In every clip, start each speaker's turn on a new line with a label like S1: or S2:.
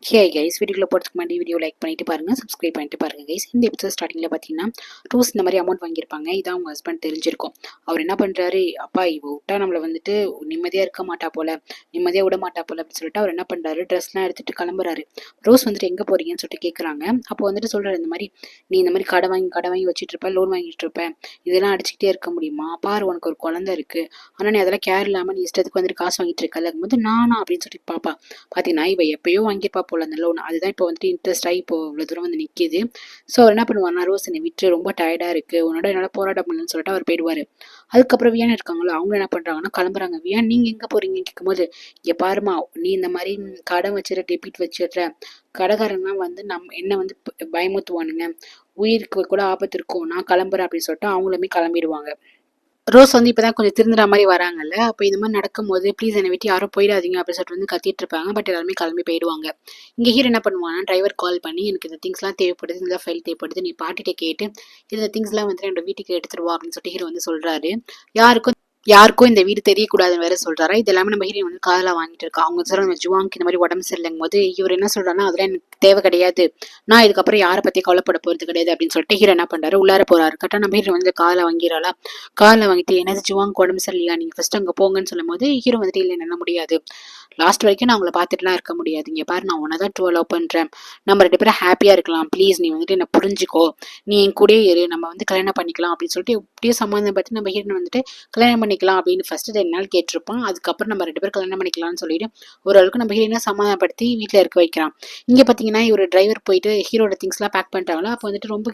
S1: Hey guys, வீடியோக்குள்ள போகிறதுக்கு முன்னாடி வீடியோ லைக் பண்ணிட்டு பாருங்க, சப்ஸ்கிரைப் பண்ணிட்டு பாருங்க கைஸ். இந்த எபிசோட் ஸ்டார்டிங்ல பார்த்தீங்கன்னா ரோஸ் இந்த மாதிரி அமௌண்ட் வாங்கியிருப்பாங்க. இதான் அவங்க ஹஸ்பண்ட் தெரிஞ்சிருக்கும். அவர் என்ன பண்றாரு, அப்பா இவ விட்டா நம்மளை வந்துட்டு நிம்மதியா இருக்க மாட்டா போல, நிம்மதியா விட மாட்டா போல அப்படின்னு சொல்லிட்டு அவர் என்ன பண்றாரு, ட்ரெஸ்லாம் எடுத்துட்டு கிளம்புறாரு. ரோஸ் வந்துட்டு எங்க போறீங்கன்னு சொல்லிட்டு கேட்குறாங்க. அப்போ வந்துட்டு சொல்றாரு, இந்த மாதிரி நீ இந்த மாதிரி கடை வாங்கி வச்சுட்டு இருப்ப, லோன் வாங்கிட்டு இருப்ப, இதெல்லாம் அடிச்சுக்கிட்டே இருக்க முடியுமா? பாரு உனக்கு ஒரு குழந்தை இருக்கு, ஆனா நீ அதெல்லாம் கேர் இல்லாம நீ இஷ்டத்துக்கு வந்துட்டு காசு வாங்கிட்டு இருக்கல போது நானா அப்படின்னு சொல்லிட்டு பாப்பா. பார்த்தீங்கன்னா இவ எப்பயோ வாங்கியிருப்பா போல அந்த லோன், அதுதான் இப்போ வந்துட்டு இன்ட்ரெஸ்ட் ஆகி இப்போ இவ்வளோ தூரம் வந்து நிற்கிது. ஸோ அவர் என்ன பண்ணுவார்னா, ரோஸ் என்னை விட்டு ரொம்ப டயர்டாக இருக்குது, உன்னோட என்னால் போராட முடியலன்னு சொல்லிட்டு அவர் போயிடுவார். அதுக்கப்புறம் வியான் இருக்காங்களோ அவங்க என்ன பண்ணுறாங்கன்னா கிளம்புறாங்க. வியான் நீங்கள் எங்கே போகிறீங்கன்னு கேட்கும்போது, இங்கே பாருமா நீ இந்த மாதிரி கடன் வச்சிட டெபிட் வச்சிடுற, கடைக்காரங்களாம் வந்து என்ன வந்து பயமுத்துவானுங்க, உயிருக்கு கூட ஆபத்து இருக்கும், நான் கிளம்புறேன் அப்படின்னு சொல்லிட்டு அவங்களுமே கிளம்பிடுவாங்க. ரோஸ் வந்து இப்பதான் கொஞ்சம் திருந்துற மாதிரி வராங்கல்ல, அப்போ இந்த மாதிரி நடக்கும்போது ப்ளீஸ் என்னை விட்டு யாரும் போயிடாதீங்க அப்படின்னு சொல்லிட்டு வந்து கத்திட்டு இருப்பாங்க. பட் எல்லாருமே கிளம்பி போயிடுவாங்க. இங்கே ஹீரோ என்ன பண்ணுவாங்கன்னா, டிரைவர் கால் பண்ணி எனக்கு இந்த திங்ஸ்லாம் தேவைப்படுது, இந்த ஃபைல் தேவைப்படுது, நீ பாட்டிகிட்ட கேட்டு இந்த திங்ஸ்லாம் வந்து என்னோட வீட்டுக்கு எடுத்துருவா அப்படின்னு சொல்லிட்டு ஹீரோ வந்து சொல்றாரு. யாருக்கும் யாருக்கும் இந்த வீடு தெரியக்கூடாதுன்னு வேற சொல்றாரா. இது எல்லாமே நம்ம ஹீரோயின் வந்து காதலா வாங்கிட்டு இருக்கா. அவங்க சொல்ற நம்ம ஜுவாங்க்கு இந்த மாதிரி உடம்பு சரியில்லைங்கும் போது இவர் என்ன சொல்றாருன்னா, அதெல்லாம் எனக்கு தேவை கிடையாது, நான் இதுக்கப்புறம் யாரை பத்தி கவலைப்பட போறது கிடையாது அப்படின்னு சொல்லிட்டு ஹீரோ என்ன பண்றாரு, உள்ளார போறாரு. கரெக்டா நம்ம ஹீரோ வந்து காதல வாங்கிறாளா. காதல வாங்கிட்டு என்னது ஜுவாங்க்கு உடம்பு சரியில்லையா, நீங்க ஃபர்ஸ்ட் அங்க போங்கன்னு சொல்லும் போது ஹீரோ வந்துட்டு இல்லை என்ன முடியாது, லாஸ்ட் வரைக்கும் நான் உங்களை பார்த்துட்டுலாம் இருக்க முடியாது, இங்கே பாரு நான் உன்னை தான் ட்ரூ லவ் பண்ணுறேன், நம்ம 2 பேரும் ஹாப்பியாக இருக்கலாம், ப்ளீஸ் நீ வந்துட்டு என்னை புரிஞ்சுக்கோ, நீ என் கூடயே இரு, நம்ம வந்து கல்யாணம் பண்ணிக்கலாம் அப்படின்னு சொல்லிட்டு எப்படியோ சம்மந்தம் பற்றி நம்ம ஹீரோனை வந்துட்டு கல்யாணம் பண்ணிக்கலாம் அப்படின்னு ஃபர்ஸ்ட் 2 நாள் கேட்டிருப்பான். அதுக்கப்புறம் நம்ம 2 பேரும் கல்யாணம் பண்ணிக்கலாம்னு சொல்லிட்டு ஓரளவுக்கு நம்ம ஹீரோனை சமாதானப்படுத்தி வீட்டில் இருக்க வைக்கிறான். இங்கே பார்த்தீங்கன்னா இவர் டிரைவர் போயிட்டு ஹீரோட திங்ஸ்லாம் பேக் பண்ணிட்டாங்களா. அப்போ வந்துட்டு ரொம்ப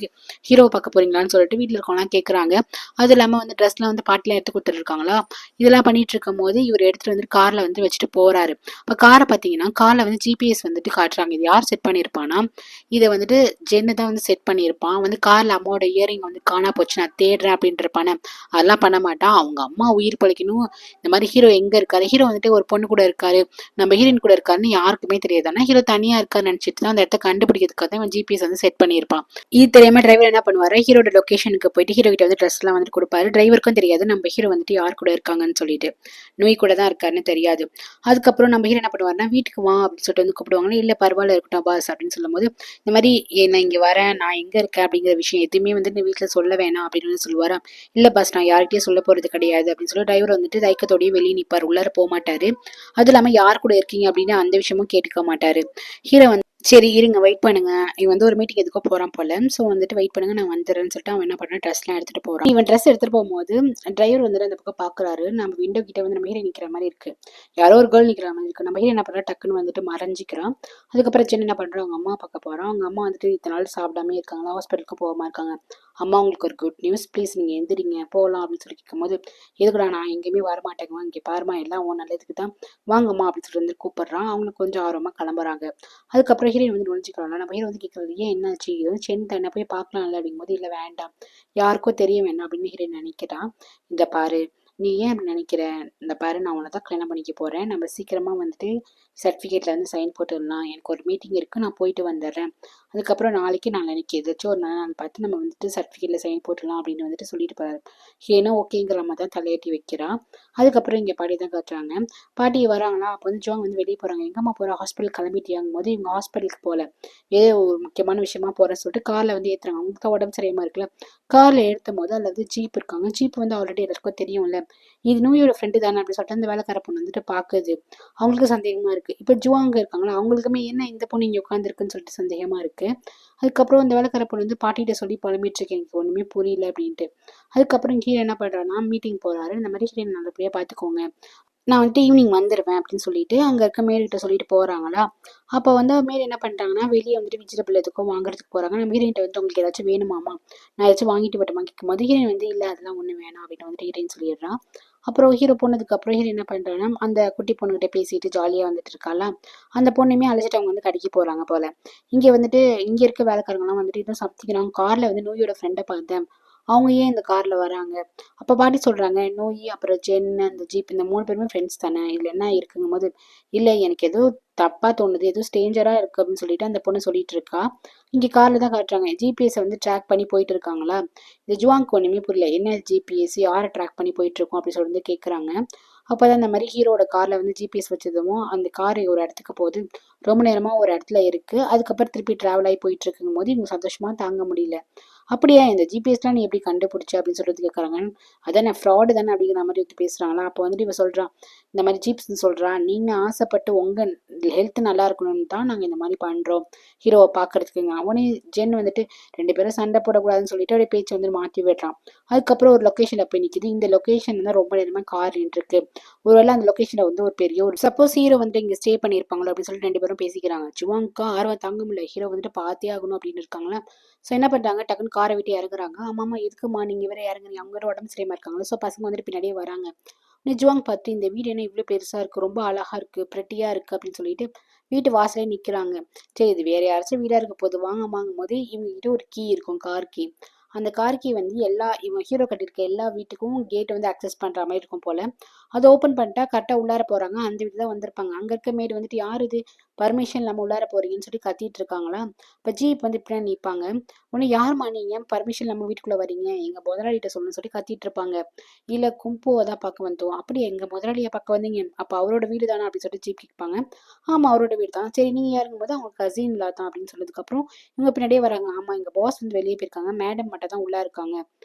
S1: ஹீரோவை பார்க்க போறீங்களான்னு சொல்லிட்டு வீட்டில் இருக்கவங்களாம் கேட்குறாங்க. அது இல்லாமல் வந்து ட்ரெஸ்லாம் வந்து பாட்டிலாம் எடுத்து கொடுத்துருக்காங்களா. இதெல்லாம் பண்ணிட்டு இருக்கும் போது இவர் எடுத்துட்டு வந்து காரில் வந்து வச்சுட்டு போறாரு. இப்போ காரை பார்த்தீங்கன்னா காரில் வந்து ஜிபிஎஸ் வந்துட்டு காட்டுறாங்க. இது யார் செட் பண்ணியிருப்பானா, இதை வந்துட்டு ஜென்னு தான் வந்து செட் பண்ணியிருப்பான். வந்து காரில் அம்மாவோட இயரிங் வந்து காணா போச்சு நான் தேடுறேன் அப்படின்றப்பான, அதெல்லாம் பண்ண மாட்டான். அவங்க அம்மா உயிர் பழிக்கணும், இந்த மாதிரி ஹீரோ எங்கே இருக்காரு, ஹீரோ வந்துட்டு ஒரு பொண்ணு கூட இருக்காரு, நம்ம ஹீரோயின் கூட இருக்காருன்னு யாருக்குமே தெரியாது. ஆனால் ஹீரோ தனியாக இருக்காருன்னு நினச்சிட்டு தான் அந்த இடத்த கண்டுபிடிக்கிறதுக்காக தான் இவன் ஜிபிஎஸ் வந்து செட் பண்ணியிருப்பான். இது தெரியாம டிரைவர் என்ன பண்ணுவாரு, ஹீரோட லொகேஷனுக்கு போயிட்டு ஹீரோ கிட்ட வந்து ட்ரெஸ்லாம் வந்து கொடுப்பாரு. டிரைவருக்கும் தெரியாது நம்ம ஹீரோ வந்துட்டு யார் கூட இருக்காங்கன்னு சொல்லிட்டு, நோய் கூட தான் இருக்காருன்னு தெரியாது. அதுக்கப்புறம் நம்ம ஹீரோ என்ன பண்ணுவாருன்னா, வீட்டுக்கு வா அப்படின்னு சொல்லிட்டு வந்து கூப்பிடுவாங்க. இல்லை பரவாயில்ல இருக்கட்டும் பாஸ் அப்படின்னு சொல்லும் போது, இந்த மாதிரி நான் இங்கே வரேன், நான் எங்கே இருக்கேன் அப்படிங்கிற விஷயம் எதுவுமே வந்து இந்த வீட்டில் சொல்ல வேணாம் அப்படின்னு வந்து சொல்லுவாரா. இல்லை பாஸ் நான் யார்கிட்டயும் சொல்ல போகிறது கிடையாது அப்படின்னு சொல்லி டிரைவர் வந்துட்டு தயக்கத்தோடய வெளியே நிற்பார், உள்ளார போக மாட்டாரு. அது இல்லாமல் யார் கூட இருக்கீங்க அப்படின்னு அந்த விஷயமும் கேட்டுக்க மாட்டாரு. ஹீரோ வந்து சரி இருங்க வெயிட் பண்ணுங்க, இவன் வந்து ஒரு மீட்டிங் எதுக்கோ போறான் போல, ஸோ வந்துட்டு வெயிட் பண்ணுங்க நான் வந்துடுறேன்னு சொல்லிட்டு அவன் என்ன பண்ணுறான், ட்ரெஸ்லாம் எடுத்துட்டு போறான். இவன் ட்ரெஸ் எடுத்துட்டு போகும்போது டிரைவர் வந்துட்டு அந்த பக்கம் பாக்குறாரு. நம்ம விண்டோ கிட்ட வந்து நம்ம ஹீரோ நிக்கிற மாதிரி இருக்கு, யாரோ ஒரு கேர்ள் நிக்கிற மாதிரி இருக்கு. நம்ம ஹீரோ என்ன பண்றா, டக்குன்னு வந்துட்டு மறைஞ்சிக்கிறான். அதுக்கப்புறம் சென்னை என்ன பண்றான், அவங்க அம்மா பார்க்க போறான். அவங்க அம்மா வந்துட்டு இத்தனை நாள் சாப்பிடாமே இருக்காங்களா, ஹாஸ்பிட்டலுக்கு போகாம இருக்காங்க. அம்மா உங்களுக்கு ஒரு குட் நியூஸ், ப்ளீஸ் நீங்க எந்திரிங்க போகலாம் அப்படின்னு சொல்லி கேட்கும்போது, எதுக்குடா நான் எங்கேயுமே வரமாட்டேங்குமா, இங்கே பாருமா எல்லாம் உன் நல்லதுக்கு தான், வாங்கம்மா அப்படின்னு சொல்லிட்டு வந்து கூப்பிடுறான். அவங்களுக்கு கொஞ்சம் ஆர்வமா கிளம்புறாங்க. அதுக்கப்புறம் ஹீரோயின் வந்து நுழைஞ்சிக்கிறாங்க. நம்ம ஹீரோ வந்து கேட்கறது, ஏன் என்னாச்சு, இது வந்து சென் தானே போய் பார்க்கலாம்ல அப்படிங்கும்போது, இல்லை வேண்டாம் யாருக்கோ தெரிய வேண்டாம் அப்படின்னு ஹீரோயின் நினைக்கிறான். இந்த பாரு நீ ஏன் அப்படி நினைக்கிற, இந்த பாரு நான் உன்னை தான் கல்யாணம் பண்ணிக்க போறேன், நம்ம சீக்கிரமா வந்துட்டு சர்டிஃபிகேட்ல வந்து சைன் போட்டுடலாம், எனக்கு ஒரு மீட்டிங் இருக்கு நான் போயிட்டு வந்துடுறேன், அதுக்கப்புறம் நாளைக்கு நான் நினைக்க ஏதாச்சும் ஒரு நாள் பார்த்து நம்ம வந்துட்டு சர்டிஃபிகேட்ல சைன் போட்டுடலாம் அப்படின்னு வந்துட்டு சொல்லிட்டு போறாரு. ஏன்னா ஓகேங்கிற மாதிரி தான் தலையாட்டி வைக்கிறா. அதுக்கப்புறம் இங்கே பாட்டி தான் காட்டுறாங்க. பாட்டி வராங்களா. அப்போ வந்து ஜோங் வந்து வெளியே போகிறாங்க. எங்கம்மா போகிற, ஹாஸ்பிட்டல் கிளம்பிட்டியாங்கும் போது இவங்க ஹாஸ்பிட்டலுக்கு போகல, ஏதோ ஒரு முக்கியமான விஷயமா போகிறேன்னு சொல்லிட்டு காரில் வந்து ஏற்றுறாங்க. அவங்களுக்கு தான் உடம்பு சரியாமல் இருக்குல்ல. காரில் ஏற்றும் போது அதில் வந்து ஜீப் இருக்காங்க. ஜீப் வந்து ஆல்ரெடி எல்லாருக்கும் தெரியும்ல, இது நூயோட ஃப்ரெண்டு தானே அப்படின்னு சொல்லிட்டு அந்த வேலைக்கார பொண்ணு வந்துட்டு பார்க்குது. அவங்களுக்கு சந்தேகமாக இருக்குது. இப்போ ஜுவாங்க இருக்காங்களா, அவங்களுக்குமே என்ன இந்த பொண்ணு இங்கே உட்காந்துருக்குன்னு சொல்லிட்டு சந்தேகமாக இருக்குது. அதுக்கப்புறம் இந்த வேலைக்கார பொண்ணு வந்து பாட்டிகிட்ட சொல்லி புலம்பிட்டு இருக்கேன், எனக்கு ஒன்றுமே புரியல அப்படின்ட்டு. அதுக்கப்புறம் ஹீரோ என்ன பண்ணுறான்னா மீட்டிங் போகிறாரு. இந்த மாதிரி ஹீரோயின் நல்லபடியாக பார்த்துக்கோங்க, நான் வந்துட்டு ஈவினிங் வந்துடுவேன் அப்படின்னு சொல்லிட்டு அங்கே இருக்க மேல்கிட்ட சொல்லிட்டு போகிறாங்களா. அப்போ வந்து மேல் என்ன பண்ணிட்டாங்கன்னா, வெளியே வந்துட்டு வெஜிடபிள் எதுக்கும் வாங்குறதுக்கு போகிறாங்க. நம்ம ஹீரோயின்ட்ட வந்து உங்களுக்கு ஏதாச்சும் வேணுமாமா, நான் ஏதாச்சும் வாங்கிட்டு வரட்டுமா கேட்கும்போது ஹீரோயின் வந்து இல்லை அதெல்லாம் ஒன்றும் வேணாம் அப்படின்னு வந்துட்டு ஹீரோயின் சொல்லிடுறான். அப்புறம் ஹீரோ போனதுக்கப்புறம் ஹீரோ என்ன பண்ணுறான்னா, அந்த குட்டி பொண்ணுகிட்ட பேசிட்டு ஜாலியாக வந்துட்டு இருக்காளா. அந்த பொண்ணுமே அழைச்சிட்டு அவங்க வந்து கடைக்கு போகிறாங்க போல. இங்கே வந்துட்டு இங்கே இருக்க வேலைக்காரங்களாம் வந்துட்டு இன்னும் சமைக்கிறாங்க. காரில் வந்து நோயோட ஃப்ரெண்டை பார்த்தேன், அவங்க ஏன் இந்த கார்ல வராங்க. அப்ப பாட்டி சொல்றாங்க, நோயி அப்புறம் ஜென் அந்த ஜீப் இந்த 3 பேருமே ஃப்ரெண்ட்ஸ் தானே, இதுல என்ன இருக்குங்கும் போது, இல்ல எனக்கு ஏதோ தப்பா தோணுது, ஏதோ ஸ்டேஞ்சரா இருக்கு அப்படின்னு சொல்லிட்டு அந்த பொண்ணு சொல்லிட்டு இருக்கா. இங்க கார்ல தான் காட்டுறாங்க. ஜிபிஎஸ் வந்து ட்ராக் பண்ணி போயிட்டு இருக்காங்களா. இந்த ஜுவாங்க்கு ஒண்ணுமே புரியல, என்ன ஜிபிஎஸ் யாரை ட்ராக் பண்ணி போயிட்டு இருக்கோம் அப்படின்னு சொல்லிட்டு கேக்குறாங்க. அப்போதான் இந்த மாதிரி ஹீரோட கார்ல வந்து ஜிபிஎஸ் வச்சதும் அந்த கார் ஒரு இடத்துக்கு போகுது. ரொம்ப நேரமா ஒரு இடத்துல இருக்கு. அதுக்கப்புறம் திருப்பி டிராவல் ஆகி போயிட்டு இருக்கும் போது இவங்க சந்தோஷமா தாங்க முடியல. அப்படியா இந்த ஜிபிஎஸ்லாம் நீ எப்படி கண்டுபிடிச்ச அப்படின்னு சொல்றது கேட்குறாங்க. அதான் நான் ஃப்ராடு தானே அப்படிங்கிற மாதிரி வந்து பேசுறாங்களா. அப்போ வந்துட்டு இவ சொல்றான், இந்த மாதிரி ஜீப்ஸ்ன்னு சொல்றான், நீங்க ஆசைப்பட்டு உங்க ஹெல்த் நல்லா இருக்கணும்னு தான் நாங்க இந்த மாதிரி பண்றோம் ஹீரோவை பாக்குறதுக்குங்க. அவனே ஜென் வந்துட்டு ரெண்டு பேரும் சண்டை போடக்கூடாதுன்னு சொல்லிட்டு அப்படியே பேச்சு வந்து மாற்றி விடுறான். அதுக்கப்புறம் ஒரு லொக்கேஷன்ல போய் நிக்குது. இந்த லொக்கேஷன் தான் ரொம்ப நேரமா கார் இருக்கு. ஒருவேளை அந்த லொக்கேஷன்ல வந்து ஒரு பெரிய ஒரு சப்போஸ் ஹீரோ வந்து இங்க ஸ்டே பண்ணியிருப்பாங்களோ அப்படின்னு சொல்லிட்டு ரெண்டு பேரும் பேசிக்கிறாங்க. ஜுவாங்க்கா ஆர்வம் தாங்க முடியல, ஹீரோ வந்துட்டு பார்த்தே ஆகணும் அப்படின்னு இருக்காங்களா. ஸோ என்ன பண்றாங்க, டக்குன்னு காரை விட்டு இறங்குறாங்க. ஆமாமா எதுக்குமா நீங்க வேற இறங்குறீங்க, அவங்க வேற உடம்பு சரியாம இருக்காங்களா. ஸோ பசங்க வந்துட்டு பின்னாடியே வராங்க. ஜுவாங் பார்த்து இந்த வீடு என்ன இவ்வளோ பெருசா இருக்கு, ரொம்ப அழகா இருக்கு, பிரெட்டியா இருக்கு அப்படின்னு சொல்லிட்டு வீட்டு வாசலே நிக்கிறாங்க. சரி இது வேற யாராச்சும் வீடா இருக்க போது வாங்க வாங்கும் போது இவங்க கிட்ட ஒரு கீ இருக்கும், கார் கீ. அந்த கார் கீ வந்து இவன் ஹீரோ கட்டியிருக்க எல்லா வீட்டுக்கும் கேட் வந்து அக்சஸ் பண்ற மாதிரி இருக்கும் போல. அதை ஓப்பன் பண்ணிட்டா கரெக்டா உள்ளார போறாங்க. அந்த வீட்டு தான் வந்திருப்பாங்க. அங்க இருக்க மேடு வந்துட்டு யாரு இது, பர்மிஷன் இல்லாம உள்ளார போறீங்கன்னு சொல்லி கத்திட்டு இருக்காங்களா. இப்ப ஜீப் வந்து இப்படி நிப்பாங்க. உடனே யாரும்மா நீங்க, பர்மிஷன் இல்லாம வீட்டுக்குள்ள வரீங்க, எங்க முதலாளிகிட்ட சொல்லணும்னு சொல்லி கத்திட்டு இருப்பாங்க. இல்ல கும்போவை தான் பார்க்க வந்தோம். அப்படி எங்க முதலாளியை பார்க்க வந்தீங்க, அப்ப அவரோட வீடு தானே அப்படின்னு சொல்லிட்டு ஜீப் கேட்பாங்க. ஆமா அவரோட வீடு தான். சரி நீங்க யாருங்கும் போது அவங்க கசின்லா தான் அப்படின்னு சொன்னதுக்கு அப்புறம் இவங்க பின்னாடியே வராங்க. ஆமா எங்க பாஸ் வந்து வெளியே போயிருக்காங்க, மேடம் மட்டும் தான் உள்ள இருக்காங்க.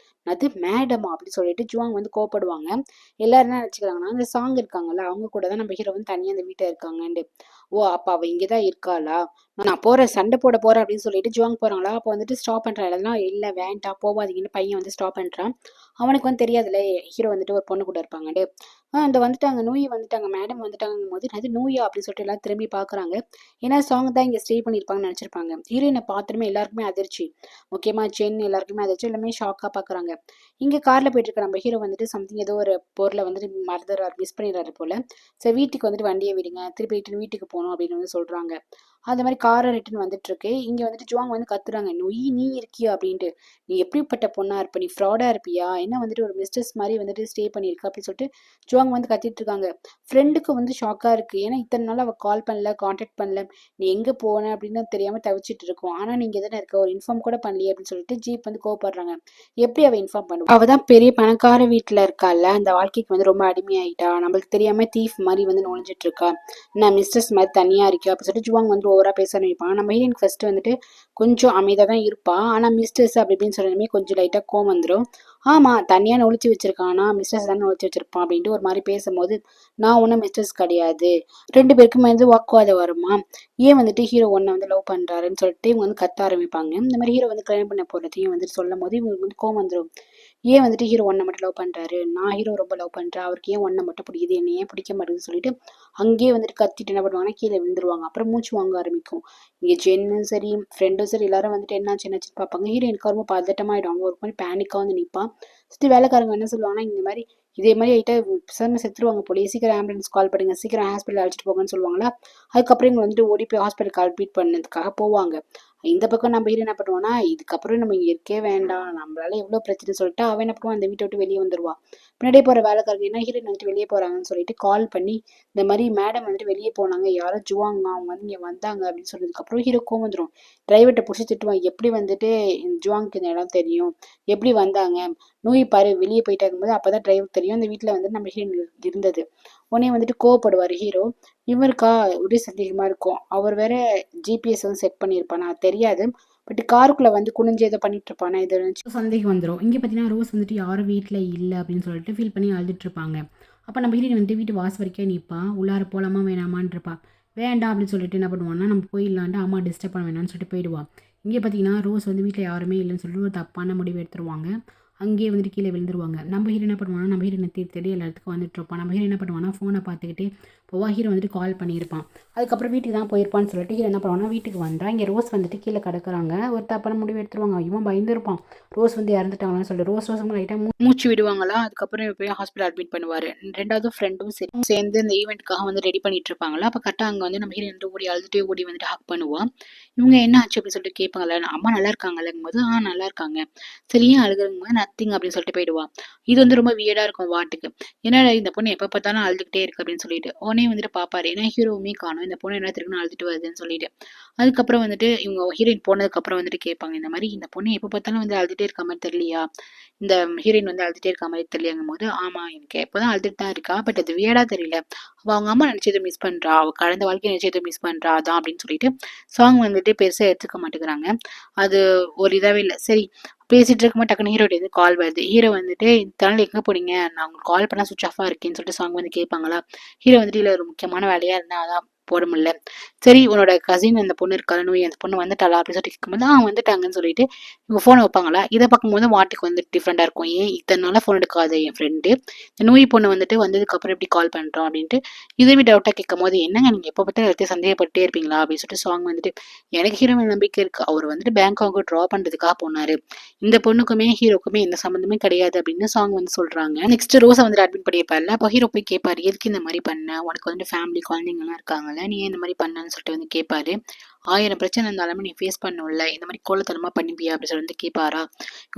S1: அது மேடமா அப்படின்னு சொல்லிட்டு ஜுவாங் வந்து கோவப்படுவாங்க. எல்லாரும் என்ன நினைச்சுக்கிறாங்கன்னா அந்த சாங் இருக்காங்கல்ல அவங்க கூட தான் நம்ம ஹீரோ வந்து தனியா அந்த வீட்டை இருக்காங்கன்னு. ஓ அப்ப அவ இங்கதான் இருக்காளா, நான் போறேன் சண்டை போட போறேன் அப்படின்னு சொல்லிட்டு ஜுவாங் போறாங்களா. அப்போ வந்துட்டு ஸ்டாப் பண்றான். எல்லாம் இல்ல வேண்டாம் போவாதீங்கன்னு பையன் வந்து ஸ்டாப் பண்றான். அவனுக்கு வந்து தெரியாதுல்ல ஹீரோ வந்துட்டு ஒரு பொண்ணு கூட இருப்பாங்க. இந்த வந்துட்டாங்க நூயி வந்துட்டாங்க மேடம் வந்துட்டாங்கும் போது அது நூயா அப்படின்னு சொல்லிட்டு எல்லாம் திரும்பி பாக்குறாங்க. ஏன்னா சாங் தான் இங்க ஸ்டே பண்ணிருப்பாங்கன்னு நினைச்சிருப்பாங்க. ஹீரோயினை பாத்துருமே எல்லாருக்குமே அதிர்ச்சி, முக்கியமா சென் எல்லாருக்குமே அதிர்ச்சி, எல்லாமே ஷாக்கா பாக்குறாங்க. இங்க கார்ல போயிட்டு இருக்க நம்ம ஹீரோ வந்துட்டு சம்திங் ஏதோ ஒரு பொருளை வந்துட்டு மறந்துடுறாரு, மிஸ் பண்ணிடுறாரு போல. சரி வீட்டுக்கு வந்துட்டு வண்டியை விடுங்க, திருப்பி ரிட்டன் வீட்டுக்கு போகணும் அப்படின்னு வந்து சொல்றாங்க. அந்த மாதிரி காரை ரிட்டன் வந்துட்டு இருக்கு. இங்க வந்துட்டு ஜுவாங் வந்து கத்துறாங்க, நொய் நீ இருக்கியா அப்படின்ட்டு. நீ எப்படிப்பட்ட பொண்ணா இருப்ப, நீ ஃப்ராடா இருப்பியா, என்ன வந்துட்டு ஒரு மிஸ்டர்ஸ் மாதிரி வந்துட்டு ஸ்டே பண்ணியிருக்க அப்படின்னு சொல்லிட்டு ஜுவாங் வந்து கத்திட்டு இருக்காங்க. ஃப்ரெண்டுக்கு வந்து ஷாக்கா இருக்கு. ஏன்னா இத்தனை நாள் அவ கால் பண்ணல, கான்டாக்ட் பண்ணல, நீ எங்க போன அப்படின்னு தெரியாம தவிச்சிட்டு இருக்கோம். ஆனா நீங்க எதுனா இருக்க, ஒரு இன்ஃபார்ம் கூட பண்ணலையே அப்படின்னு சொல்லிட்டு ஜீப் வந்து கோவப்படுறாங்க. எப்படி அவ இன்ஃபார்ம் பண்ணுவா, அவதான் பெரிய பணக்கார வீட்டுல இருக்கால, அந்த வாழ்க்கைக்கு வந்து ரொம்ப அடிமையாயிட்டா, நம்மளுக்கு தெரியாம தீஃப் மாதிரி வந்து நுழைஞ்சிட்டு இருக்கா, நான் மிஸ்டர்ஸ் மாதிரி தனியா இருக்கா அப்படின்னு சொல்லிட்டு ஜுவாங் வந்து ஓவரா பேச நினைப்பாங்க. நம்ம ஹீரோயின் ஃபர்ஸ்ட் வந்துட்டு கொஞ்சம் அமைதியா தான் இருப்பா. ஆனா மிஸ்டர்ஸ் அப்படி இப்படின்னு சொல்லணுமே கொஞ்சம் லைட்டா கோவம் வந்துடும். ஆமா தனியா ஒளிச்சு வச்சிருக்கானா, மிஸ்டர்ஸ் தானே ஒளிச்சு வச்சிருப்பான் அப்படின்ட்டு ஒரு மாதிரி பேசும்போது, நான் ஒன்றும் மிஸ்டர்ஸ் கிடையாது. ரெண்டு பேருக்குமே வந்து வாக்குவாதம் வருமா, ஏன் வந்துட்டு ஹீரோ ஒன்னை வந்து லவ் பண்றாருன்னு சொல்லிட்டு இவங்க வந்து கத்த ஆரம்பிப்பாங்க. இந்த மாதிரி ஹீரோ வந்து கல்யாணம் பண்ண போறதையும் வந்துட்டு சொல்லும் போது இவங்களுக்கு வந்து கோவம் வந்துடும். ஏன் வந்துட்டு ஹீரோ ஒன்னை மட்டும் லவ் பண்றாரு, நான் ஹீரோ ரொம்ப லவ் பண்றேன், அவருக்கு ஏன் ஒன்னை மட்டும் பிடிக்குது, என்ன ஏன் பிடிக்க மாட்டேங்குதுன்னு சொல்லிட்டு அங்கேயே வந்துட்டு கத்திட்டு என்ன பண்ணுவாங்கன்னா கீழே விழுந்துருவாங்க. அப்புறம் மூச்சு வாங்க ஆரம்பிக்கும். இங்க ஜென்னும் சரி ஃப்ரெண்டும் சரி எல்லாரும் வந்துட்டு என்னாச்சு என்னாச்சுன்னு பார்ப்பாங்க. ஹீரோயினுக்கு ரொம்ப பதட்டமாயிடும். அவங்க ஒரு மாதிரி பேனிக்கா வந்து நிற்பான். சுற்றி வேலைக்காரங்க என்ன சொல்லுவாங்கன்னா, இந்த மாதிரி இதே மாதிரி ஆகிட்டா பேசாம செத்துருவாங்க போலயே, சீக்கிரம் ஆம்புலன்ஸ் கால் பண்ணுங்க, சீக்கிரம் ஹாஸ்பிட்டல் அழைச்சிட்டு போங்கன்னு சொல்லுவாங்களா. அதுக்கப்புறம் இவங்க வந்துட்டு ஓடி போய் ஹாஸ்பிட்டலுக்கு அட்மிட் பண்ணதுக்காக போவாங்க. இந்த பக்கம் நம்ம ஹீரோ என்ன பண்ணுவான்னா, இதுக்கப்புறம் நம்ம இங்க இருக்கே வேண்டாம், நம்மளால எவ்வளவு பிரச்சனை சொல்லிட்டு அவன் என்ன பண்ணுவான், அந்த வீட்டை விட்டு வெளியே வந்துருவா. பின்னாடியே போற வேலைக்காரங்க என்ன ஹீரோயின் வந்துட்டு வெளியே போறாங்கன்னு சொல்லிட்டு கால் பண்ணி இந்த மாதிரி மேடம் வந்துட்டு வெளியே போனாங்க, யாரோ ஜுவாங்க அவங்க வந்து இங்க வந்தாங்க அப்படின்னு சொன்னதுக்கு அப்புறம் ஹீரோ கோவம் வந்துடும். டிரைவர்கிட்ட பிடிச்சி திட்டுவான், எப்படி வந்துட்டு ஜுவாங்க்கு இந்த இடம் தெரியும், எப்படி வந்தாங்க, நோய் பாரு வெளியே போயிட்டாங்க போது அப்பதான் டிரைவர் தெரியும் இந்த வீட்டுல வந்து நம்ம ஹீரோயின் இருந்தது. உடனே வந்துட்டு கோவப்படுவார் ஹீரோ. இவருக்கா ஒரே சந்தேகமா இருக்கும். அவர் வேற ஜிபிஎஸ் வந்து செட் பண்ணியிருப்பானா தெரியாது. பட் காருக்குள்ள வந்து குனிஞ்சு ஏதோ பண்ணிட்டு இருப்பானா இது சந்தேகம் வந்துடும். இங்க பாத்தீங்கன்னா ரோஸ் வந்துட்டு யாரும் வீட்டுல இல்ல அப்படின்னு சொல்லிட்டு ஃபீல் பண்ணி அழுதுட்டு இருப்பாங்க. அப்ப நம்ம ஹீரோயின் வந்துட்டு வீட்டு வாசல் வரைக்கும் நிற்பா. உள்ளார போலாமா வேணாமான்னு இருப்பா. வேண்டாம் அப்படின்னு சொல்லிட்டு என்ன பண்ணுவான்னா, நம்ம போயிடலான்ட்டு அம்மா டிஸ்டர்ப் பண்ண வேணாம்னு சொல்லிட்டு போயிடுவா. இங்கே பார்த்தீங்கன்னா ரோஸ் வந்து வீட்டில் யாருமே இல்லைன்னு சொல்லிட்டு ஒரு தப்பான முடிவு எடுத்துருவாங்க. அங்கேயே வந்துட்டு கீழே விழுந்துருவாங்க. நம்ம ஹீரோ என்ன பண்ணுவாங்கன்னா, நம்ம ஹீரோனை தேடி தேடி எல்லா இடத்துக்கும் வந்துட்டு இருப்பான். நம்ம ஹீரோ என்ன பண்ணுவான்னா, ஃபோனை பார்த்துக்கிட்டே போவா. ஹீரோ வந்துட்டு கால் பண்ணியிருப்பான். அதுக்கப்புறம் வீட்டுக்கு தான் போயிருப்பான்னு சொல்லிட்டு ஹீரோ என்ன பண்ணுவான்னா, வீட்டுக்கு வந்தா இங்கே ரோஸ் வந்துட்டு கீழே கிடக்குறாங்க. ஒரு தப்பான முடிவு எடுத்துருவாங்க. இவன் பயந்துருப்பான், ரோஸ் வந்து இறந்துட்டாங்கன்னு சொல்லிட்டு. ரோஸ் லைட்டாக மூச்சு விடுவாங்களா. அதுக்கப்புறம் போய் ஹாஸ்பிட்டல் அட்மிட் பண்ணுவார். ரெண்டாவது ஃப்ரெண்டும் சரி சேர்ந்து இந்த ஈவெண்ட்டுக்காக வந்து ரெடி பண்ணிட்டு இருப்பாங்களா. அப்போ கரெக்டாக அங்கே வந்து நம்ம ஹீரோ வந்து ஓடி அழுதுட்டே ஓடி வந்துட்டு ஹக் பண்ணுவான். இவங்க என்ன ஆச்சு அப்படின்னு சொல்லிட்டு கேட்பாங்கல்ல, அம்மா நல்லா இருக்காங்கல்லும் போது நல்லா இருக்காங்க. சரி ஏன் அழுகுறங்க, நத்திங் அப்படின்னு சொல்லிட்டு போயிடுவா. இது வந்து ரொம்ப வியர்டா இருக்கும் வாட்டுக்கு. ஏன்னா இந்த பொண்ணு எப்ப பார்த்தாலும் அழுதுகிட்டே இருக்கு அப்படின்னு சொல்லிட்டு. உடனே பொண்ணையும் வந்துட்டு பார்ப்பாரு. ஏன்னா ஹீரோவுமே காணோம். இந்த பொண்ணு என்ன திரும்ப அழுதுட்டு வருதுன்னு சொல்லிட்டு. அதுக்கப்புறம் வந்துட்டு இவங்க ஹீரோயின் போனதுக்கப்புறம் வந்துட்டு கேட்பாங்க. இந்த மாரி இந்த பொண்ணு எப்போ பார்த்தாலும் வந்து அழுதுட்டே இருக்க மாரி தெரியலையா? இந்த ஹீரோயின் வந்து அழுதுட்டே இருக்க மாரி தெரியலையாங்கும்போது, ஆமா எனக்கு எப்போதான் அழுதுட்டு தான் இருக்கா. பட் அது வியர்டா தெரியல. அவ அவங்க அம்மா நினைச்சத மிஸ் பண்றா. அவ கடந்த வாழ்க்கைய நினைச்சத மிஸ் பண்றா. அதான் அப்படின்னு சொல்லிட்டு சாங் வந்துட்டு பெருசா எடுத்துக்க மாட்டேங்கிறாங்க. அது ஒரு இதாவே இல்ல. சரி பேசிட்டு இருக்கும்போது டக்குனு ஹீரோட்ட கால் வருது. ஹீரோ வந்துட்டு இத்தன நாள் எங்க போனீங்க? நான் உங்களுக்கு கால் பண்ணா சுவிட்ச் ஆஃபா இருக்கேன்னு சொல்லிட்டு சாங் வந்து கேட்பாங்களா? ஹீரோ வந்துட்டு இல்ல ஒரு முக்கியமான வேலையா இருந்தா அதான் போட முடியல. சரி உன்னோட கசின் அந்த பொண்ணு இருக்கால நோய் அந்த பொண்ணு வந்துட்டாளா அப்படின்னு சொல்லிட்டு கேட்கும்போது வந்துட்டாங்கன்னு சொல்லிட்டு இவங்க ஃபோனை வைப்பாங்களா? இதை பார்க்கும்போது வாட்டுக்கு வந்து டிஃப்ரெண்டா இருக்கும். ஏன் இத்தனை நாளா ஃபோன் எடுக்காத என் ஃப்ரெண்டு இந்த நோய் பொண்ணு வந்துட்டு வந்ததுக்கு அப்புறம் எப்படி கால் பண்றோம் அப்படின்ட்டு இதுவே டவுட்டா கேட்கும் போது என்னங்க நீங்க எப்ப பார்த்தாலும் எல்லாத்தையும் சந்தேகப்பட்டே இருப்பீங்களா அப்படின்னு சொல்லிட்டு சாங் வந்துட்டு எனக்கு ஹீரோ மேல நம்பிக்கை இருக்கு. அவர் வந்துட்டு பேங்காக் ட்ரா பண்றதுக்காக போனாரு. இந்த பொண்ணுக்குமே ஹீரோக்குமே எந்த சம்மந்தமே கிடையாது அப்படின்னு சாங் வந்து சொல்றாங்க. நெக்ஸ்ட் ரோஸை வந்துட்டு அட்மிட் பண்ணியிருப்பாருல. அப்போ ஹீரோ போய் கேட்பாரு எதுக்கு இந்த மாதிரி பண்ண? உனக்கு வந்து ஃபேமிலி குழந்தைங்க எல்லாம் இருக்காங்கல்ல, நீ ஏன் இந்த மாதிரி பண்ணன்னு சொல்லிட்டு வந்து கேட்பாரு. 1000 பிரச்சனை இருந்தாலுமே நீ ஃபேஸ் பண்ணும்ல, இந்த மாதிரி கோலத்தனமா பண்ணிப்பியா அப்படின்னு சொல்லி வந்து கேட்பாரா.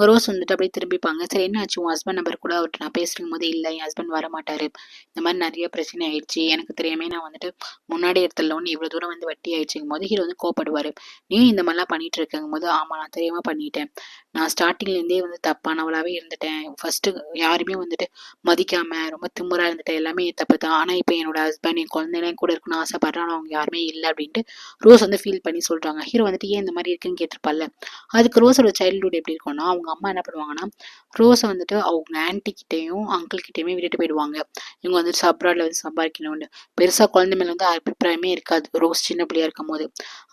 S1: ரோஸ் வந்துட்டு அப்படியே திரும்பிப்பாங்க. சரி என்ன ஆச்சு உன் ஹஸ்பண்ட் நம்பர் கூட அவர்கிட்ட நான் பேசும் போது இல்லை என் ஹஸ்பண்ட் வர மாட்டாரு, இந்த மாதிரி நிறைய பிரச்சனை ஆயிடுச்சு, எனக்கு தெரியாமே நான் வந்துட்டு முன்னாடி இடத்துல ஒன்று இவ்வளவு தூரம் வந்து வட்டி ஆயிடுச்சுங்கும் போது ஹீரோ வந்து கோப்படுவாரு. நீ இந்த மாதிரிலாம் பண்ணிட்டு இருக்கங்கும் போது ஆமா நான் தெரியாம பண்ணிட்டேன், நான் ஸ்டார்டிங்ல இருந்தே வந்து தப்பானவளாவே இருந்துட்டேன், ஃபர்ஸ்ட் யாருமே வந்துட்டு மதிக்காம ரொம்ப திமுறா இருந்துட்டேன், எல்லாமே என் தப்பு தான், ஆனா இப்போ என்னோட ஹஸ்பண்ட் என் குழந்தைலாம் கூட இருக்கணும்னு ஆசைப்படுறேன், ஆனா அவங்க யாருமே இல்லை அப்படின்ட்டு ரோஸ் வந்து ஃபீல் பண்ணி சொல்றாங்க. ஹீரோ வந்துட்டு ஏன் இந்த மாதிரி இருக்குன்னு கேட்டிருப்பால. அதுக்கு ரோஸோட சைல்ட்ஹுட் எப்படி இருக்கும்னா அவங்க அம்மா என்ன பண்ணுவாங்கன்னா ரோஸை வந்துட்டு அவங்க ஆன்டி கிட்டேயும் அங்கிள் கிட்டேயுமே விட்டுட்டு போயிடுவாங்க. இவங்க வந்துட்டு அப்ராட்ல வந்து சம்பாதிக்கணும்னு பெருசா குழந்தை மேல வந்து அபிப்பிராயமே இருக்காது. ரோஸ் சின்ன பிள்ளையா இருக்கும் போது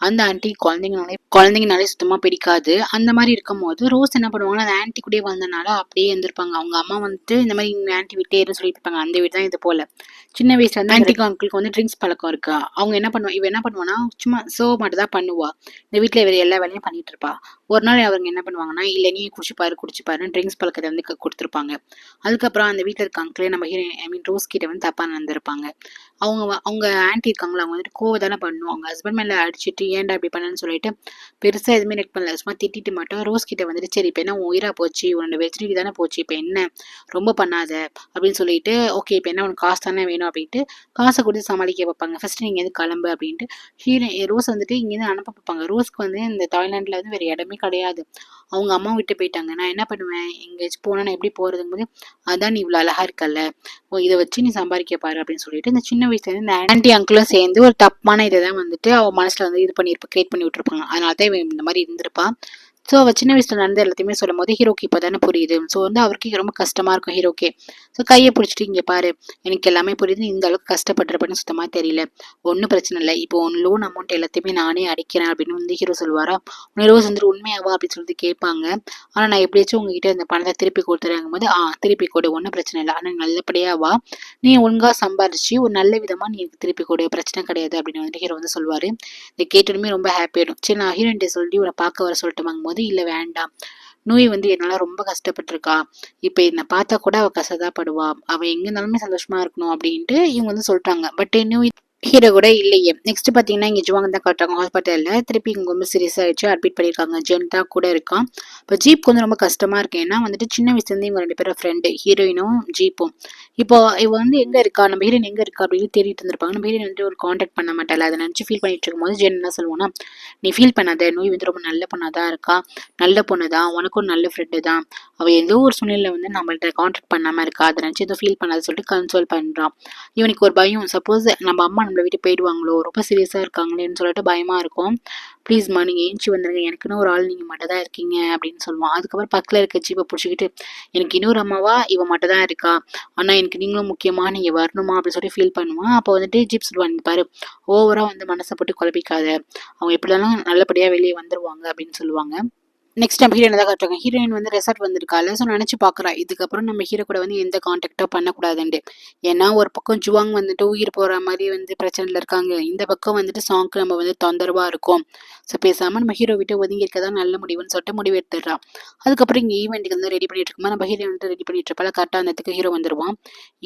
S1: அந்த ஆன்டி குழந்தைங்கனாலே சுத்தமா பிடிக்காது. அந்த மாதிரி இருக்கும் போது ரோஸ் என்ன பண்ணுவாங்கன்னா அந்த ஆன்டி கூடயே வந்தனால அப்படியே இருந்திருப்பாங்க. அவங்க அம்மா வந்துட்டு இந்த மாதிரி இவங்க ஆன்டி விட்டே இருந்து சொல்லிட்டு இருப்பாங்க. அந்த வீடு தான் இது போல சின்ன வயசுல இருந்து ஆன்டிக்கும் அங்கிளுக்கு வந்து ட்ரிங்க்ஸ் பழக்கம் இருக்கா. அவங்க என்ன பண்ணுவா இவ என்ன பண்ணுவானா சும்மா சோ மட்டும் தான் பண்ணுவா. இந்த வீட்டுல இவர் எல்லா வேலையும் பண்ணிட்டு இருப்பா. ஒரு நாள் அவங்க என்ன பண்ணுவாங்கன்னா இல்ல நீ குடிச்சுப்பாருன்னு ட்ரிங்க்ஸ் பழக்கத்தை வந்து கொடுத்துருப்பாங்க. அதுக்கப்புறம் அந்த வீட்டுல இருக்க அங்கிளே நம்ம ஐ மீன் ரோஸ் கிட்ட வந்து தப்பா நடந்திருப்பாங்க. அவங்க ஆன்டி இருக்காங்களா அவங்க வந்துட்டு கோவம் தானே பண்ணும். அவங்க ஹஸ்பண்ட் மேல அடிச்சுட்டு ஏன்டா இப்படி பண்ணன்னு சொல்லிட்டு பெருசா எதுவுமே நெட் பண்ணல. சும்மா திட்டிட்டு மட்டும் ரோஸ் கிட்ட வந்துட்டு சரி இப்ப என்ன உன் உயிரா போச்சு, உன்னோட வெஜிடரி தானே போச்சு, இப்ப என்ன ரொம்ப பண்ணாத அப்படின்னு சொல்லிட்டு ஓகே இப்ப என்ன உனக்கு காசு தானே வேணும் அப்படின்ட்டு காசை கொடுத்து சமாளிக்க வைப்பாங்க. ஃபர்ஸ்ட் நீங்க எது கிளம்பு அப்படின்ட்டு ரோஸ் வந்துட்டு இங்கேருந்து அனுப்ப பார்ப்பாங்க. ரோஸ்க்கு வந்து இந்த தாய்லாந்துல வந்து வேற இடமே கிடையாது. அவங்க அம்மா விட்டு போயிட்டாங்க. நான் என்ன பண்ணுவேன் எங்கேயாச்சும் போனா நான் எப்படி போறதுங்க போது அதான் நீ இவ்வளவு அழகா இருக்கல்ல, இதை வச்சு நீ சம்பாதிக்க பாரு அப்படின்னு சொல்லிட்டு இந்த சின்ன வயசுல இருந்து இந்த ஆன்டி அங்கிளும் சேர்ந்து ஒரு தப்பான இதை தான் வந்துட்டு அவ மனசுல வந்து இது பண்ணிருப்பா கிரியேட் பண்ணி விட்டுருப்பாங்க. அதனாலதான் இவன் இந்த மாதிரி இருந்திருப்பா. ஸோ அவள் சின்ன வயசுல நடந்த எல்லாத்தையுமே சொல்லும் போது ஹீரோக்கு இப்போ தானே புரியுது. ஸோ வந்து அவருக்கு ரொம்ப கஷ்டமா இருக்கும் ஹீரோக்கே. ஸோ கையை பிடிச்சிட்டு இங்கே பாரு எனக்கு எல்லாமே புரியுது, இந்த அளவுக்கு கஷ்டப்பட்டுருப்பேன்னு சுத்தமாக தெரியல, ஒன்றும் பிரச்சனை இல்லை, இப்போ உன் லோன் அமௌண்ட் எல்லாத்தையுமே நானே அடிக்கிறேன் அப்படின்னு வந்து ஹீரோ சொல்லுவாரா. உன்னை ரோஸ் வந்துட்டு உண்மையாவா அப்படின்னு சொல்லிட்டு கேட்பாங்க. ஆனால் நான் எப்படியாச்சும் உங்ககிட்ட இந்த பணத்தை திருப்பி கொடுத்துறாங்கும் போது திருப்பி கொடு ஒன்றும் பிரச்சனை இல்லை, ஆனால் நல்லபடியா வா, நீ ஒழுங்கா சம்பாரிச்சு ஒரு நல்ல விதமா நீ திருப்பி கொடு பிரச்சனை கிடையாது அப்படின்னு வந்து ஹீரோ வந்து சொல்லுவாரு. இதை கேட்டதுமே ரொம்ப ஹாப்பியாயிடும். சரி நான் ஹீரோயின்ட்ட சொல்லி உன்னை பார்க்க வர சொல்லிட்டு வாங்கும்போது இல்ல வேண்டாம், நோய் வந்து என்னால ரொம்ப கஷ்டப்பட்டிருக்கா, இப்ப என்னை பார்த்தா கூட அவ கஷ்டப்படுவா, அவ எங்க இருந்தாலுமே சந்தோஷமா இருக்கணும் அப்படின்ட்டு இவங்க வந்து சொல்றாங்க. பட் நோய் ஹீரோ கூட இல்லையே. நெக்ஸ்ட் பாத்தீங்கன்னா இங்க ஜுவாங் தான் காட்டுறாங்க ஹாஸ்பிட்டல்ல. திருப்பி இங்க ரொம்ப சீரியஸ் ஆயிடுச்சு, அட்மிட் பண்ணிருக்காங்க. ஜென் தான் கூட இருக்கான். இப்போ ஜீப் வந்து ரொம்ப கஷ்டமா இருக்கு. ஏன்னா வந்துட்டு சின்ன வயசுல இருந்து இவங்க 2 பேரும் ஃப்ரெண்டு, ஹீரோயினும் ஜீப்பும். இப்போ இவ வந்து எங்க இருக்கா, நம்ம ஹீரோயின் எங்க இருக்கா அப்படின்னு தேடிட்டு இருந்திருப்பாங்க. நம்ம ஹீரோயின் வந்து ஒரு கான்டாக்ட் பண்ண மாட்டாள். அதை நினைச்சு ஃபீல் பண்ணிட்டு இருக்கும்போது ஜென் என்ன சொல்லுவோம்னா நீ ஃபீல் பண்ணாத, நோய் வந்து ரொம்ப நல்ல பொண்ணாதான் இருக்கா, நல்ல பொண்ணு தான், உனக்கும் நல்ல ஃப்ரெண்டு தான், அவ ஏதோ ஒரு சூழ்நிலை வந்து நம்மள்ட்ட கான்டாக்ட் பண்ணாம இருக்கா, அதை நினைச்சு எதுவும் ஃபீல் பண்ணாத சொல்லிட்டு கன்சோல் பண்றான். இவனுக்கு ஒரு பயம், சப்போஸ் நம்ம அம்மா நம்மளை விட்டு போயிடுவாங்களோ, ரொம்ப சீரியஸா இருக்காங்களேன்னு சொல்லிட்டு பயமா இருக்கும். ப்ளீஸ்மா நீங்க ஏஞ்சி வந்துருங்க, எனக்குன்னு ஒரு ஆள் நீங்க மட்டும் தான் இருக்கீங்க அப்படின்னு சொல்லுவான். அதுக்கப்புறம் பக்கத்துல இருக்க ஜீப்பை பிடிச்சிக்கிட்டு எனக்கு இன்னொரு அம்மாவா இவ மட்டும் தான் இருக்கா, ஆனா எனக்கு நீங்களும் முக்கியமா, நீங்க வரணுமா அப்படின்னு சொல்லி ஃபீல் பண்ணுவான். அப்போ வந்துட்டு ஜீப் சொல்லுவாங்க பாரு ஓவரா வந்து மனசை போட்டு குழப்பிக்காத, அவங்க எப்படினாலும் நல்லபடியா வெளியே வந்துருவாங்க அப்படின்னு சொல்லுவாங்க. நெக்ஸ்ட் நம்ம ஹீரோயின் தான் காட்டுறாங்க. ஹீரோயின் வந்து ரெசார்ட் வந்திருக்காள். ஸோ நினச்சி பார்க்குறா இதுக்கப்புறம் நம்ம ஹீரோ கூட வந்து எந்த கான்டாக்டும் பண்ணக்கூடாதுன்ட்டு. ஏன்னா ஒரு பக்கம் ஜுவாங் வந்துட்டு உயிர் போகிற மாதிரி வந்து பிரச்சனையில் இருக்காங்க, இந்த பக்கம் வந்துட்டு சாங்க்கு நம்ம வந்து தொந்தரவாக இருக்கும். ஸோ பேசாமல் நம்ம ஹீரோ விட்டு ஒதுங்கி இருக்கதான் நல்ல முடிவுன்னு சொல்லிட்டு முடிவு எடுத்துடுறா. அதுக்கப்புறம் இங்கே ஈவெண்ட்டுக்கு வந்து ரெடி பண்ணிட்டு இருக்குமா நம்ம ஹீரோ வந்து ரெடி பண்ணிட்டு இருப்பாள். கரெக்டாக அந்த இடத்துக்கு ஹீரோ வந்துடுவான்.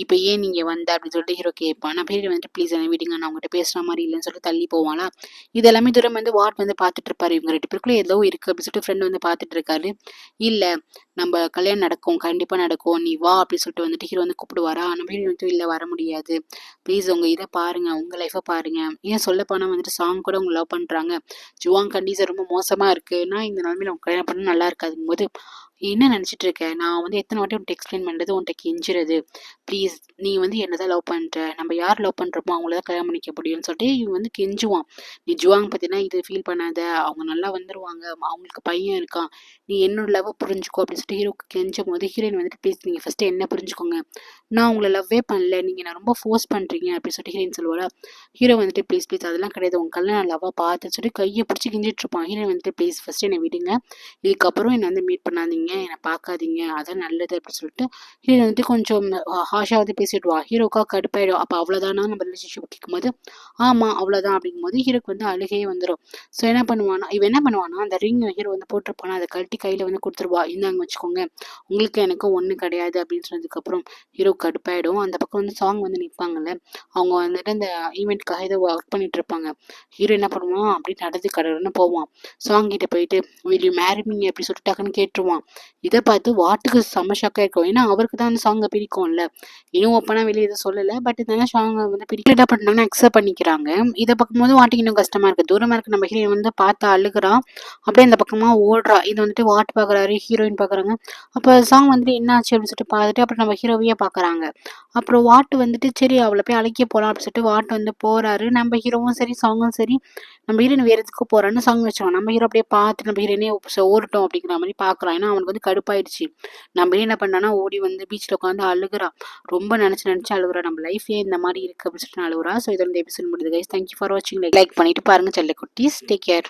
S1: இப்போ ஏன் நீங்கள் வந்த அப்படின்னு சொல்லிட்டு ஹீரோ கேட்பான். நம்ம ஹீரோ வந்துட்டு ப்ளீஸ் என்ன விடுங்க, நான் அவங்ககிட்ட பேசுகிற மாதிரி இல்லைன்னு சொல்லிட்டு தள்ளி போவானா. இது எல்லாமே தூரம் வந்து வார்ட் வந்து பார்த்துட்டு இருப்பாரு. இவங்க 2 பேருக்குள்ள ஏதோ இருக்கு அப்படின்னு சொல்லிட்டு ஃப்ரெண்ட் வந்து வந்து பார்த்துட்டு இருக்காரு. இல்ல நம்ம கல்யாணம் நடக்கும், கண்டிப்பா நடக்கும். நீ வா அப்படின்னு சொல்லிட்டு வந்துட்டு ஹீரோ வந்து கூப்பிடுவாரா? நம்ம ஹீரோயின் வந்துட்டு இல்ல வர முடியாது. ப்ளீஸ் உங்க இத பாருங்க, உங்க லைஃப்ப பாருங்க. ஏன் சொல்லப்போனா வந்துட்டு சாங் கூட உங்கள லவ் பண்றாங்க. ஜுவாங் கண்டிஷன் ரொம்ப மோசமா இருக்குன்னா, இந்த நிலைமையில உனக்கு கல்யாணம் பண்ணா நல்லா இருக்காதுங்கும்போது, என்ன நினைச்சிட்டு இருக்க? நான் வந்து எத்தன வாட்டி உன்ட்ட எக்ஸ்பிளைன் பண்றது, உன்ட்ட கெஞ்சுறது. ப்ளீஸ் நீ வந்து என்ன தான் லவ் பண்ற. நம்ம யார் லவ் பண்றோமோ அவங்கள தான் கல்யாணம் பண்ணிக்க முடியும்னு சொல்லிட்டு இவன் வந்து கெஞ்சுவான். நீ ஜுவாங் பத்தினா இது ஃபீல் பண்ணாத. அவங்க நல்லா வந்துருவாங்க. அவங்களுக்கு பையன் இருக்கான். நீ என்னோட லவ்வ புரிஞ்சுக்கோ அப்படின்னு சொல்லிட்டு ஹீரோக்கு கெஞ்சும்போது, ஹீரோயின் வந்துட்டு ப்ளீஸ் நீங்க ஃபர்ஸ்ட் என்ன புரிஞ்சுக்கோங்க. நான் உங்கள லவ்வே பண்ணல. நீங்க என்ன ரொம்ப ஃபோர்ஸ் பண்றீங்க அப்படின்னு சொல்லிட்டு ஹீரோயின் சொல்லுவாளா. ஹீரோ வந்துட்டு ப்ளீஸ் ப்ளீஸ் அதெல்லாம் கிடையாது. உங்க கல்யாணம் லவ்வா பார்த்துன்னு சொல்லிட்டு கைய பிடிச்சு கிஞ்சிட்டு இருப்பான். ஹீரோயின் வந்துட்டு ப்ளீஸ் ஃபர்ஸ்ட் என்ன விடுங்க. இதுக்கப்புறம் என்ன வந்து மீட் பண்ணாதீங்க. என்ன பார்க்காதீங்க. அதான் நல்லது அப்படின்னு சொல்லிட்டு ஹீரோ வந்துட்டு கொஞ்சம் ஹார்ஷா வந்து பேசிடுவா. ஹீரோக்கா கடுப்பாயிடும். அப்ப அவ்வளவுதானா நம்ம ரிலேஷன்ஷிப் கேட்கும்போது, ஆமா அவ்வளவுதான் அப்படிங்கும்போது ஹீரோக்கு வந்து அழுகையே வந்துடும். ஸோ என்ன பண்ணுவானா, இவன் என்ன பண்ணுவானா, அந்த ரிங் ஹீரோ வந்து போட்டிருப்பானா, அதை கழட்டி கையில வந்து கொடுத்துருவா. இந்தாங்க வச்சுக்கோங்க. உங்களுக்கு எனக்கும் ஒண்ணும் கிடையாது அப்படின்னு சொன்னதுக்கப்புறம் ஹீரோ கடுப்பாயிடும். அந்த பக்கம் வந்து சாங் வந்து நிற்பாங்கல்ல, அவங்க வந்துட்டு அந்த ஈவெண்ட்காக ஏதோ ஒர்க் பண்ணிட்டு இருப்பாங்க. ஹீரோ என்ன பண்ணுவான், அப்படி நடந்து கடன்னு போவான். சாங் கிட்ட போயிட்டு வில் யூ மேரி மீ அப்படி சொல்லிட்டு டக்குன்னு கேட்டுருவான். இதை பார்த்து வாட்டுக்கு செம்ம ஷாக்கா இருக்கும். ஏன்னா அவருக்கு தான் அந்த சாங்கை பிடிக்கும்ல. இன்னும் ஓப்பனா வெளியே எதுவும் சொல்லலை. பட் இந்த சாங்கை வந்து பிடிக்கல. என்ன பண்ணாங்கன்னா அக்செப்ட் பண்ணிக்கிறாங்க. இதை பார்க்கும்போது வாட்டுக்கு இன்னும் கஷ்டமா இருக்கு. தூரமா இருக்கு நம்ம ஹீரோயின் வந்து பார்த்தா அழுகுறான். அப்படியே இந்த பக்கமா ஓடுறா. இது வந்துட்டு வாட்டு பார்க்குறாரு, ஹீரோயின் பார்க்குறாங்க. அப்போ சாங் வந்துட்டு என்ன ஆச்சு அப்படின்னு சொல்லிட்டு பார்த்துட்டு அப்புறம் நம்ம ஹீரோவையே பார்க்குறாங்க. அப்புறம் வாட்டு வந்துட்டு சரி அவளை போய் அழைக்க போகலாம் அப்படின்னு சொல்லிட்டு வாட்டு வந்து போறாரு. நம்ம ஹீரோவும் சரி சாங்கும் சரி நம்ம ஹீரோயின் வேற எதுக்கு போறான்னு சாங் வச்சோம். நம்ம ஹீரோ அப்படியே பார்த்து நம்ம ஹீரோனே ஓடட்டும் அப்படிங்கிற மாதிரி பார்க்குறான். ஏன்னா அவனுக்கு வந்து கடுப்பாயிடுச்சு. நம்ம ஹீரோ என்ன பண்ணானா ஓடி வந்து பீச்சில் உட்காந்து அழுகுறா. ரொம்ப நினச்சி அழுகுறா. நம்ம லைஃபே இந்த மாதிரி இருக்கு அப்படின்னு சொல்லிட்டு அழுகுறா. ஸோ இதோட இந்த எபிசோட் முடியுது கைஸ். தேங்க்யூ ஃபார் வாட்சிங். லைக் பண்ணிட்டு பாருங்க செல்ல குட்டீஸ். Take care.